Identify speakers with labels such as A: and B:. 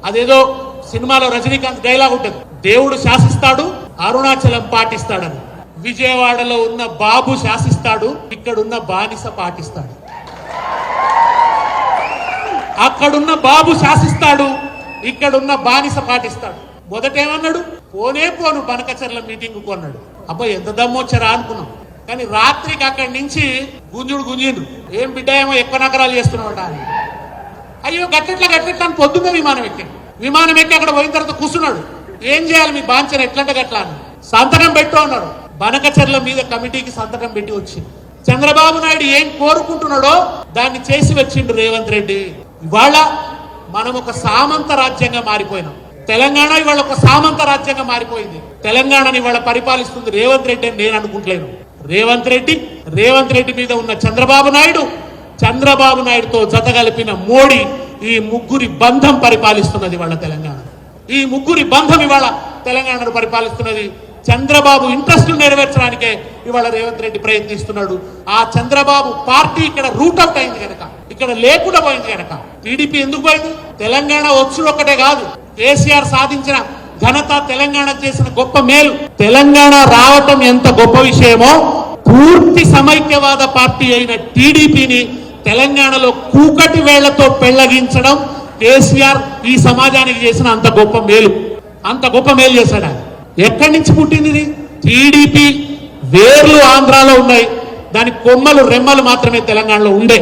A: అదేదో సినిమాలో రజనీకాంత్ డైలాగ్ ఉంటుంది, దేవుడు శాసిస్తాడు అరుణాచలం పాటిస్తాడని. విజయవాడలో ఉన్న బాబు శాసిస్తాడు, ఇక్కడున్న బానిస పాటిస్తాడు. అక్కడున్న బాబు శాసిస్తాడు, ఇక్కడున్న బానిస పాటిస్తాడు. మొదటేమన్నాడు, పోనే పోను బనకచర్ల మీటింగ్ కు అన్నాడు. అబ్బాయి ఎంత దమ్మొచ్చారా అనుకున్నాం. కానీ రాత్రికి అక్కడి నుంచి గుంజిండు, ఏం బిడ్డ ఏమో ఎక్కువ నగరాలు చేస్తున్నాడు అని. అయ్యో గట్లెట్లా అని పొద్దున్న విమానం ఎక్కి అక్కడ పోయిన తర్వాత కూర్చున్నాడు. ఏం చేయాలి మీ బాంచన ఎట్లంటే గట్లా అని సంతకం పెట్టు అన్నారు. బనకచర్ల మీద కమిటీకి సంతకం పెట్టి వచ్చింది. చంద్రబాబు నాయుడు ఏం కోరుకుంటున్నాడో దాన్ని చేసి వచ్చిండు రేవంత్ రెడ్డి. ఇవాళ మనం ఒక సామంత రాజ్యంగా మారిపోయినాం. తెలంగాణ ఇవాళ ఒక సామంత రాజ్యంగా మారిపోయింది. తెలంగాణని ఇవాళ పరిపాలిస్తుంది రేవంత్ రెడ్డి అని నేను అనుకుంటలేను. రేవంత్ రెడ్డి మీద ఉన్న చంద్రబాబు నాయుడుతో జత కలిపిన మోడీ, ఈ ముగ్గురి బంధం పరిపాలిస్తున్నది ఇవాళ తెలంగాణ. ఈ ముగ్గురి బంధం ఇవాళ తెలంగాణను పరిపాలిస్తున్నది. చంద్రబాబు ఇంట్రెస్ట్ నెరవేర్చడానికే ఇవాళ రేవంత్ రెడ్డి ప్రయత్నిస్తున్నాడు. ఆ చంద్రబాబు పార్టీ ఇక్కడ రూట్ అవుట్ అయింది కనుక, ఇక్కడ లేకుండా పోయింది కనుక టీడీపీ ఎందుకు పోయింది? తెలంగాణ వచ్చుడు ఒక్కటే కాదు, కేసీఆర్ సాధించిన ఘనత, తెలంగాణ చేసిన గొప్ప మేలు, తెలంగాణ రావటం ఎంత గొప్ప విషయమో పూర్తి సమైక్యవాద పార్టీ అయిన టీడీపీని తెలంగాణలో కూకటి వేళ్లతో పెళ్లగించడం కేసీఆర్ ఈ సమాజానికి చేసిన అంత గొప్ప మేలు చేశాడు. ఎక్కడి నుంచి పుట్టింది ఇది? టీడీపీ వేర్లు ఆంధ్రాలో ఉన్నాయి, దాని కొమ్మలు రెమ్మలు మాత్రమే తెలంగాణలో ఉండే.